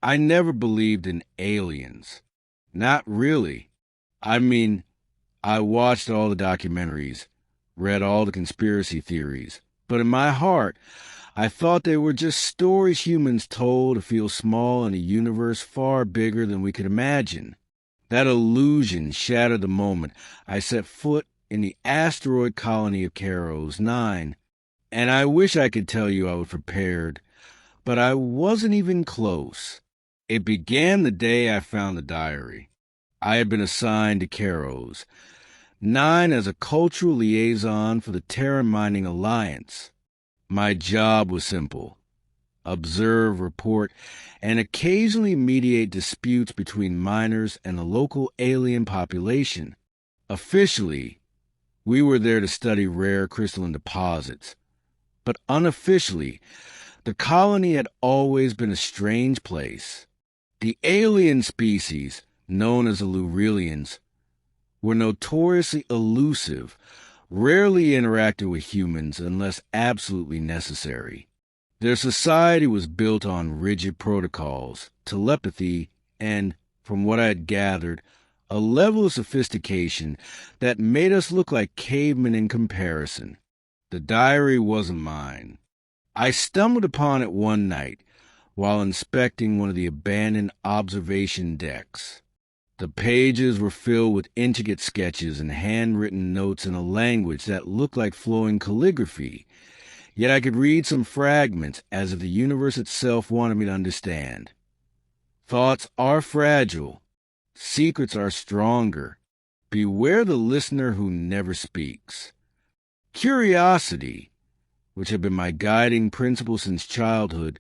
I never believed in aliens. Not really. I mean, I watched all the documentaries, read all the conspiracy theories, but in my heart, I thought they were just stories humans told to feel small in a universe far bigger than we could imagine. That illusion shattered the moment I set foot in the asteroid colony of Keros 9, and I wish I could tell you I was prepared, but I wasn't even close. It began the day I found the diary. I had been assigned to Keros 9 as a cultural liaison for the Terra Mining Alliance. My job was simple: observe, report, and occasionally mediate disputes between miners and the local alien population. Officially, we were there to study rare crystalline deposits, but unofficially, the colony had always been a strange place. The alien species, known as the Lurelians, were notoriously elusive, rarely interacted with humans unless absolutely necessary. Their society was built on rigid protocols, telepathy, and, from what I had gathered, a level of sophistication that made us look like cavemen in comparison. The diary wasn't mine. I stumbled upon it one night while inspecting one of the abandoned observation decks. The pages were filled with intricate sketches and handwritten notes in a language that looked like flowing calligraphy, yet I could read some fragments as if the universe itself wanted me to understand. Thoughts are fragile. Secrets are stronger. Beware the listener who never speaks. Curiosity, which had been my guiding principle since childhood,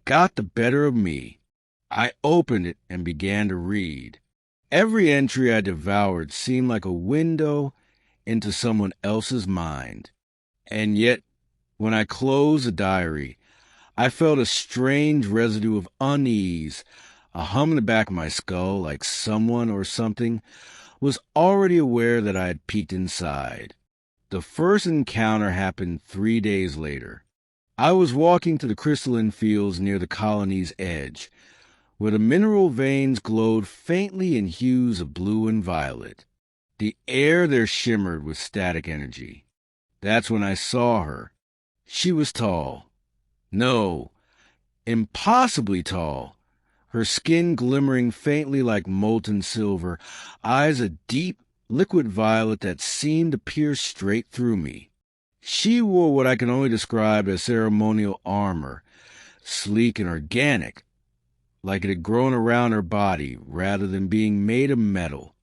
got the better of me. I opened it and began to read. Every entry I devoured seemed like a window into someone else's mind. And yet, when I closed the diary, I felt a strange residue of unease, a hum in the back of my skull, like someone or something was already aware that I had peeked inside. The first encounter happened 3 days later. I was walking to the crystalline fields near the colony's edge, where the mineral veins glowed faintly in hues of blue and violet. The air there shimmered with static energy. That's when I saw her. She was tall. No, impossibly tall. Her skin glimmering faintly like molten silver, eyes a deep, liquid violet that seemed to pierce straight through me. She wore what I can only describe as ceremonial armor, sleek and organic, like it had grown around her body rather than being made of metal.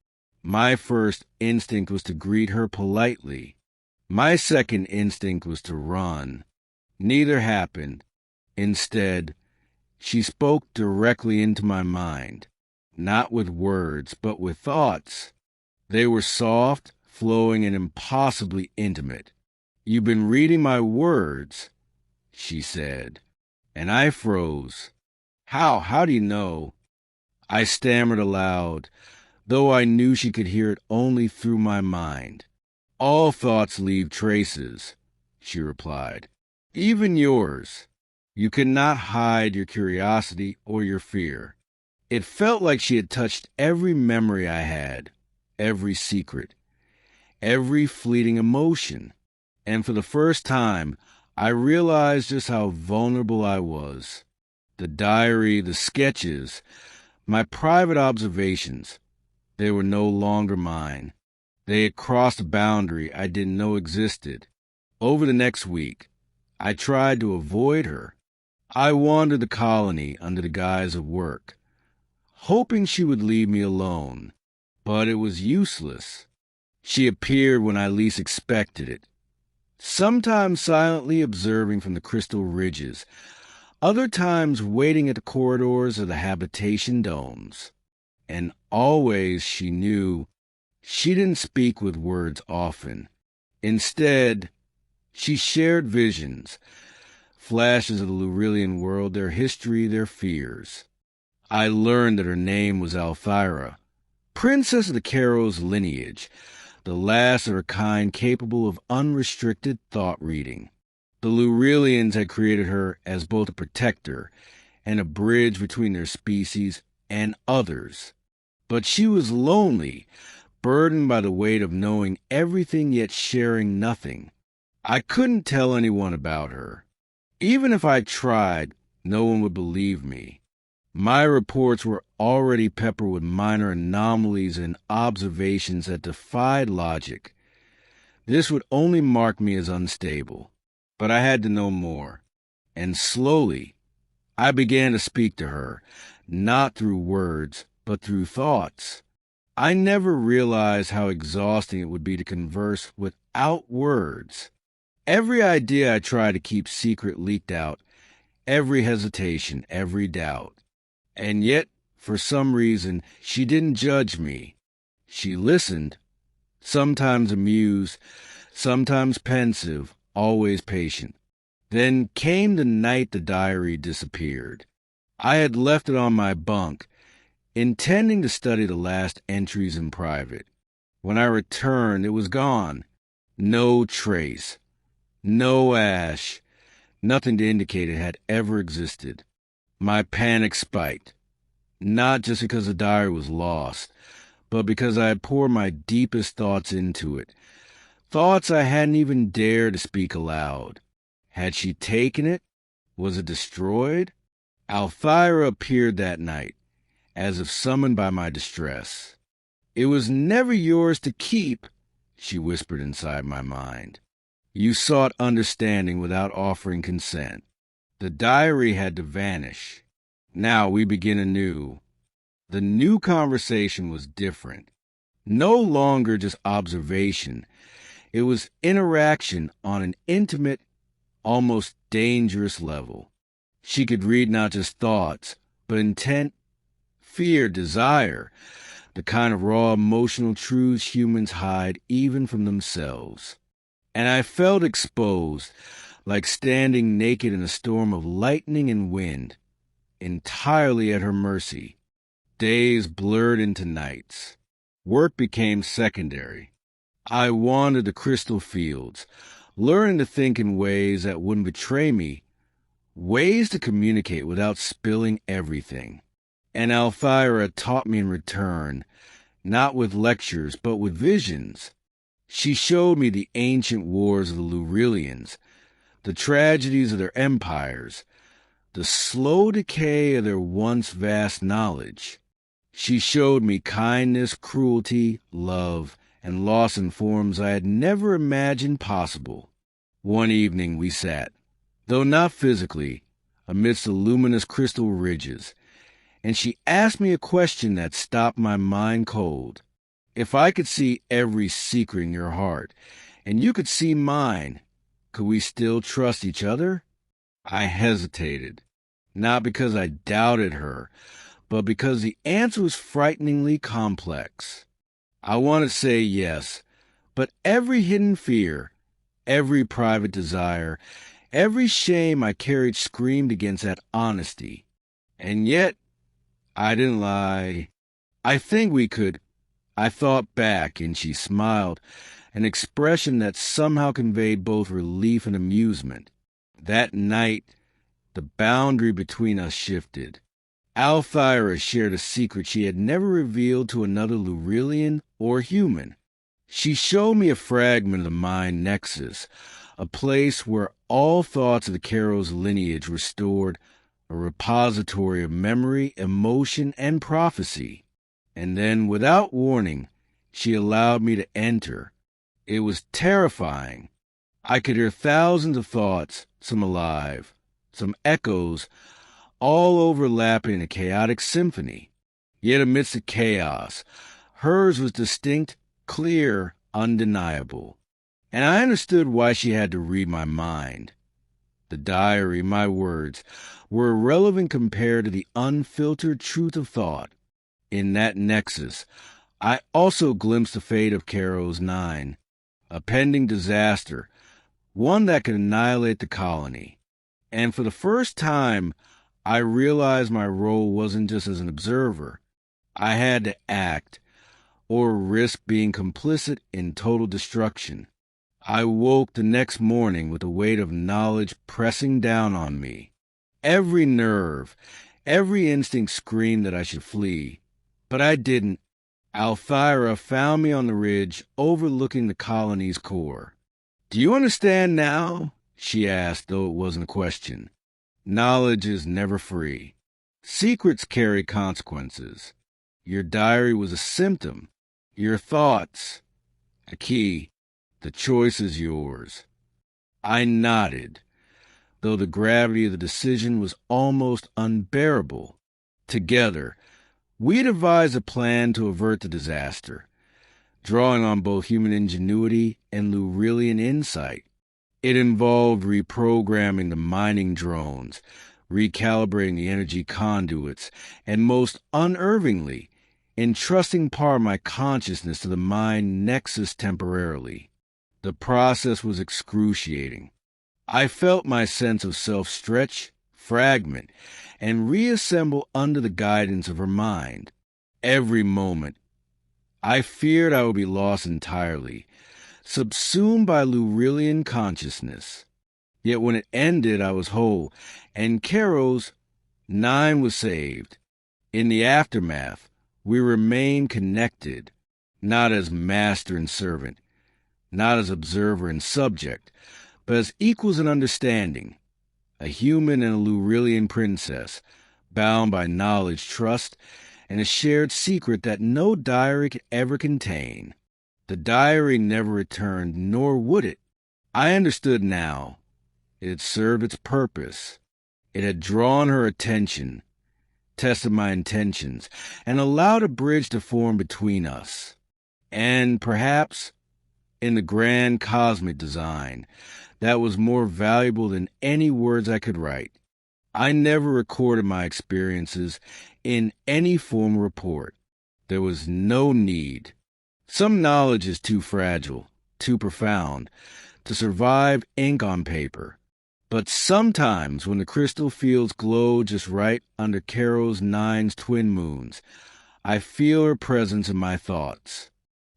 My first instinct was to greet her politely. My second instinct was to run. Neither happened. Instead, she spoke directly into my mind, not with words, but with thoughts. They were soft, flowing, and impossibly intimate. "You've been reading my words," she said, and I froze. How do you know?" I stammered aloud, though I knew she could hear it only through my mind. "All thoughts leave traces," she replied. "Even yours. You cannot hide your curiosity or your fear." It felt like she had touched every memory I had, every secret, every fleeting emotion. And for the first time, I realized just how vulnerable I was. The diary, the sketches, my private observations, they were no longer mine. They had crossed a boundary I didn't know existed. Over the next week, I tried to avoid her. I wandered the colony under the guise of work, hoping she would leave me alone. But it was useless. She appeared when I least expected it, sometimes silently observing from the crystal ridges, other times waiting at the corridors of the habitation domes. And always she knew. She didn't speak with words often. Instead, she shared visions, flashes of the Lurelian world, their history, their fears. I learned that her name was Althira, princess of the Keros lineage, the last of her kind capable of unrestricted thought reading. The Lurelians had created her as both a protector and a bridge between their species and others. But she was lonely, burdened by the weight of knowing everything yet sharing nothing. I couldn't tell anyone about her. Even if I tried, no one would believe me. My reports were already peppered with minor anomalies and observations that defied logic. This would only mark me as unstable. But I had to know more. And slowly, I began to speak to her, not through words, but through thoughts. I never realized how exhausting it would be to converse without words. Every idea I tried to keep secret leaked out, every hesitation, every doubt. And yet, for some reason, she didn't judge me. She listened, sometimes amused, sometimes pensive, always patient. Then came the night the diary disappeared. I had left it on my bunk, intending to study the last entries in private. When I returned, it was gone. No trace. No ash. Nothing to indicate it had ever existed. My panic spiked. Not just because the diary was lost, but because I had poured my deepest thoughts into it. Thoughts I hadn't even dared to speak aloud. Had she taken it? Was it destroyed? Althira appeared that night, as if summoned by my distress. "It was never yours to keep," she whispered inside my mind. "You sought understanding without offering consent. The diary had to vanish. Now we begin anew." The new conversation was different. No longer just observation. It was interaction on an intimate, almost dangerous level. She could read not just thoughts, but intent, fear, desire, the kind of raw emotional truths humans hide even from themselves. And I felt exposed, like standing naked in a storm of lightning and wind, entirely at her mercy. Days blurred into nights. Work became secondary. I wandered the crystal fields, learning to think in ways that wouldn't betray me, ways to communicate without spilling everything. And Althira taught me in return, not with lectures, but with visions. She showed me the ancient wars of the Lurilians, the tragedies of their empires, the slow decay of their once vast knowledge. She showed me kindness, cruelty, love, and loss in forms I had never imagined possible. One evening we sat, though not physically, amidst the luminous crystal ridges, and she asked me a question that stopped my mind cold. "If I could see every secret in your heart, and you could see mine, could we still trust each other?" I hesitated, not because I doubted her, but because the answer was frighteningly complex. I want to say yes, but every hidden fear, every private desire, every shame I carried screamed against that honesty. And yet, I didn't lie. "I think we could." I thought back, and she smiled, an expression that somehow conveyed both relief and amusement. That night, the boundary between us shifted. Althira shared a secret she had never revealed to another Lurilian or human. She showed me a fragment of the mind nexus, a place where all thoughts of the Caro's lineage were stored, a repository of memory, emotion, and prophecy. And then, without warning, she allowed me to enter. It was terrifying. I could hear thousands of thoughts, some alive, some echoes, all overlapping in a chaotic symphony. Yet amidst the chaos, hers was distinct, clear, undeniable. And I understood why she had to read my mind. The diary, my words, were irrelevant compared to the unfiltered truth of thought. In that nexus, I also glimpsed the fate of Caro's 9, a pending disaster, one that could annihilate the colony. And for the first time, I realized my role wasn't just as an observer. I had to act, or risk being complicit in total destruction. I woke the next morning with the weight of knowledge pressing down on me. Every nerve, every instinct screamed that I should flee. But I didn't. Althira found me on the ridge overlooking the colony's core. "Do you understand now?" she asked, though it wasn't a question. Knowledge is never free. Secrets carry consequences. Your diary was a symptom. Your thoughts, a key. The choice is yours. I nodded, though the gravity of the decision was almost unbearable. Together, we devised a plan to avert the disaster, drawing on both human ingenuity and Lurilian insight. It involved reprogramming the mining drones, recalibrating the energy conduits, and most unervingly, entrusting part of my consciousness to the mind nexus temporarily. The process was excruciating. I felt my sense of self stretch, fragment, and reassemble under the guidance of her mind. Every moment, I feared I would be lost entirely, subsumed by Lurilian consciousness. Yet when it ended, I was whole, and Caro's 9 was saved. In the aftermath, we remained connected, not as master and servant, not as observer and subject, but as equals in understanding, a human and a Lurilian princess, bound by knowledge, trust, and a shared secret that no diary could ever contain. The diary never returned, nor would it. I understood now. It had served its purpose. It had drawn her attention, tested my intentions, and allowed a bridge to form between us. And perhaps, in the grand cosmic design, that was more valuable than any words I could write. I never recorded my experiences in any form of report. There was no need. Some knowledge is too fragile, too profound, to survive ink on paper. But sometimes when the crystal fields glow just right under Caro's 9's twin moons, I feel her presence in my thoughts.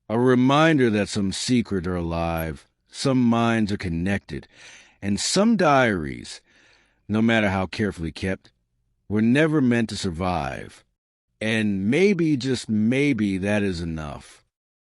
A reminder that some secrets are alive, some minds are connected, and some diaries, no matter how carefully kept, were never meant to survive. And maybe, just maybe, that is enough.